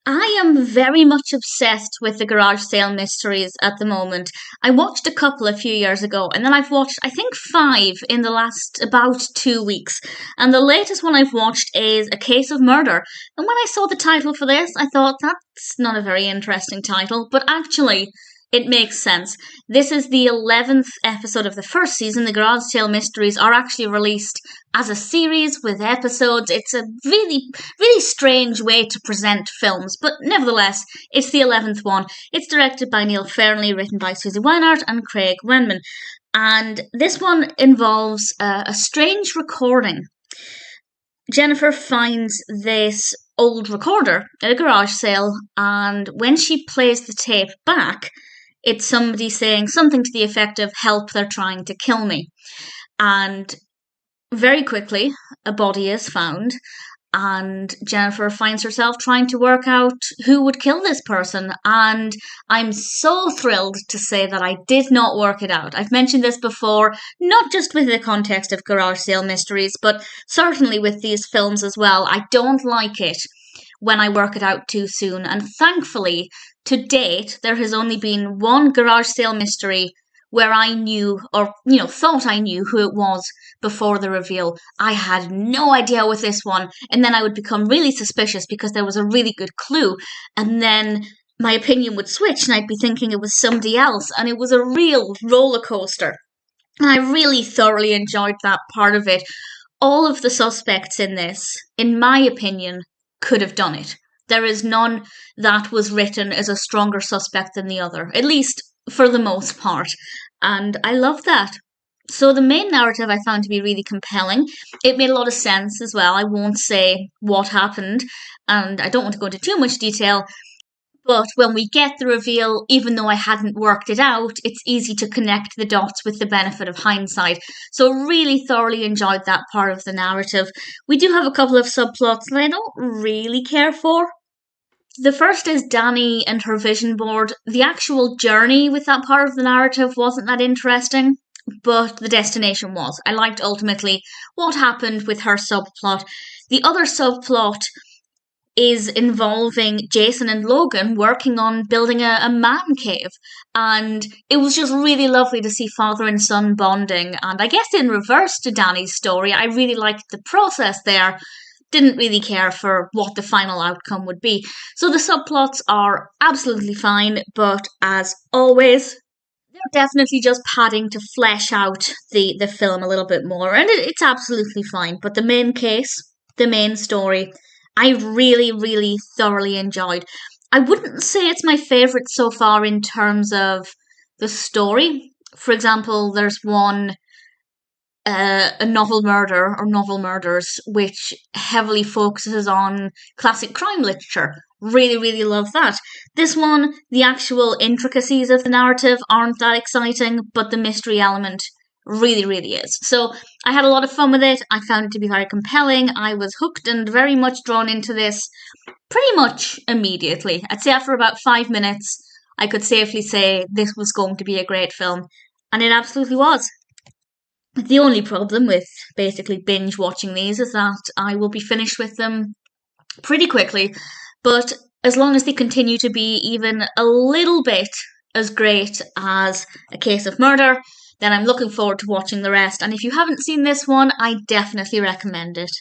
I am very much obsessed with the garage sale mysteries at the moment. I watched a couple a few years ago, and then I've watched, I think, five in the last about 2 weeks. And the latest one I've watched is A Case of Murder. And when I saw the title for this, I thought that's not a very interesting title, but actually, it makes sense. This is the 11th episode of the first season. The Garage Sale Mysteries are actually released as a series with episodes. It's a really strange way to present films, but nevertheless, it's the 11th one. It's directed by Neill Fearnley, written by Suzi Weinert and Kraig, Wenman. And this one involves a strange recording. Jennifer finds this old recorder at a garage sale, and when she plays the tape back, it's somebody saying something to the effect of, "Help, they're trying to kill me." And very quickly, a body is found, and Jennifer finds herself trying to work out who would kill this person. And I'm so thrilled to say that I did not work it out. I've mentioned this before, not just with the context of garage sale mysteries, but certainly with these films as well. I don't like it when I work it out too soon. And thankfully, to date, there has only been one garage sale mystery where I knew, or, thought I knew who it was before the reveal. I had no idea with this one, and then I would become really suspicious because there was a really good clue, and then my opinion would switch and I'd be thinking it was somebody else, and it was a real roller coaster. And I really thoroughly enjoyed that part of it. All of the suspects in this, in my opinion, could have done it. There is none that was written as a stronger suspect than the other, at least for the most part. And I love that. So the main narrative I found to be really compelling. It made a lot of sense as well. I won't say what happened, and I don't want to go into too much detail. But when we get the reveal, even though I hadn't worked it out, it's easy to connect the dots with the benefit of hindsight. So really thoroughly enjoyed that part of the narrative. We do have a couple of subplots that I don't really care for. The first is Dani and her vision board. The actual journey with that part of the narrative wasn't that interesting, but the destination was. I liked ultimately what happened with her subplot. The other subplot is involving Jason and Logan working on building a man cave. And it was just really lovely to see father and son bonding. And I guess in reverse to Dani's story, I really liked the process there. Didn't really care for what the final outcome would be. So the subplots are absolutely fine, but as always, they're definitely just padding to flesh out the film a little bit more. And it's absolutely fine. But the main case, the main story, I really, really thoroughly enjoyed. I wouldn't say it's my favourite so far in terms of the story. For example, there's one, a novel murder or novel murders, which heavily focuses on classic crime literature. Really, really love that. This one, the actual intricacies of the narrative aren't that exciting, but the mystery element really, really is. So I had a lot of fun with it. I found it to be very compelling. I was hooked and very much drawn into this pretty much immediately. I'd say after about 5 minutes, I could safely say this was going to be a great film. And it absolutely was. The only problem with basically binge watching these is that I will be finished with them pretty quickly. But as long as they continue to be even a little bit as great as A Case of Murder, then I'm looking forward to watching the rest. And if you haven't seen this one, I definitely recommend it.